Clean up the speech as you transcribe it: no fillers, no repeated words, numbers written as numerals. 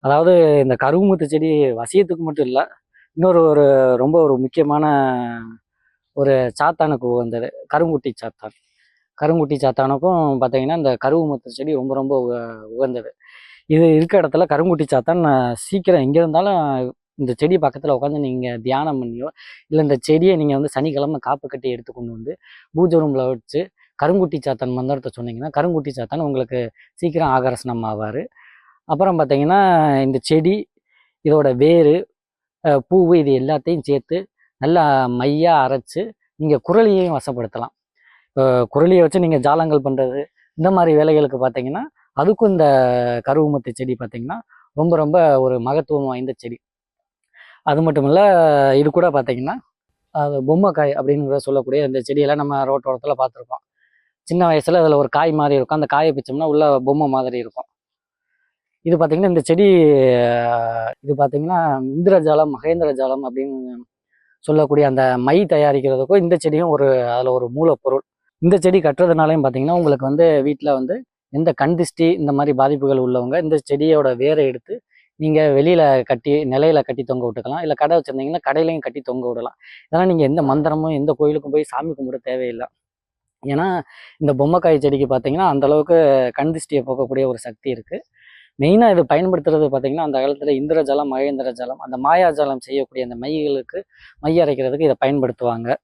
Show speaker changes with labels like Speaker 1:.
Speaker 1: அதாவது இந்த கருகுமுத்து செடி வசியத்துக்கு மட்டும் இல்லை, இன்னொரு ரொம்ப முக்கியமான ஒரு சாத்தானுக்கு உகந்தது கருங்குட்டி சாத்தான். கருங்குட்டி சாத்தானுக்கும் பார்த்தீங்கன்னா இந்த கருகுமுத்து செடி ரொம்ப உகந்தது. இது இருக்க இடத்துல கருங்குட்டி சாத்தான் சீக்கிரம் எங்கே இருந்தாலும் இந்த செடி பக்கத்தில் உட்காந்து நீங்கள் தியானம் பண்ணியோ, இல்லை இந்த செடியை நீங்கள் வந்து சனிக்கிழமை காப்பு கட்டி எடுத்து கொண்டு வந்து பூஜை ரூமில் வச்சு கருங்குட்டி சாத்தான் மந்திரத்தை சொன்னீங்கன்னா கருங்குட்டி சாத்தான் உங்களுக்கு சீக்கிரம் ஆகர்ஷணம் ஆவார். அப்புறம் பார்த்தீங்கன்னா இந்த செடி, இதோட வேர், பூவு இது எல்லாத்தையும் சேர்த்து நல்லா மையாக அரைச்சி நீங்கள் குரலியையும் வசப்படுத்தலாம். இப்போ குரலியை வச்சு நீங்கள் ஜாலங்கள் பண்ணுறது இந்த மாதிரி வேலைகளுக்கு பார்த்தீங்கன்னா அதுக்கும் இந்த கருவுமத்து செடி பார்த்தீங்கன்னா ரொம்ப ஒரு மகத்துவம் வாய்ந்த செடி. அது மட்டும் இல்லை, இது கூட பார்த்தீங்கன்னா அது பொம்மைக்காய் அப்படின்னு சொல்லக்கூடிய இந்த செடியெல்லாம் நம்ம ரோட்டோரத்தில் பார்த்துருக்கோம். சின்ன வயசில் அதில் ஒரு காய் மாதிரி இருக்கும், அந்த காயை பிச்சோம்னா உள்ள பொம்மை மாதிரி இருக்கும். இது பார்த்தீங்கன்னா இந்த செடி இது பார்த்தீங்கன்னா இந்திரஜாலம் மகேந்திரஜாலம் அப்படின்னு சொல்லக்கூடிய அந்த மை தயாரிக்கிறதுக்கும் இந்த செடியும் அதில் ஒரு மூலப்பொருள். இந்த செடி கட்டுறதுனாலையும் பார்த்தீங்கன்னா உங்களுக்கு வந்து வீட்டில் வந்து எந்த கண் திஷ்டி இந்த மாதிரி பாதிப்புகள் உள்ளவங்க இந்த செடியோட வேரை எடுத்து நீங்கள் வெளியில் கட்டி நிலையில கட்டி தொங்க விட்டுக்கலாம். இல்லை கடை வச்சுருந்தீங்கன்னா கடையிலையும் கட்டி தொங்க விடலாம். இதெல்லாம் நீங்கள் எந்த மந்திரமும் எந்த கோயிலுக்கும் போய் சாமி கும்பிட தேவையில்லை. ஏன்னா இந்த பொம்மைக்காய் செடிக்கு பார்த்தீங்கன்னா அந்தளவுக்கு கண் திஷ்டியை போக்கக்கூடிய ஒரு சக்தி இருக்குது. மெயினாக இது பயன்படுத்துறது பார்த்தீங்கன்னா அந்த காலத்தில் இந்திரஜாலம் மகேந்திர ஜாலம் அந்த மாயாஜாலம் செய்யக்கூடிய அந்த மைகளுக்கு மை அரைக்கிறதுக்கு இதை பயன்படுத்துவாங்க.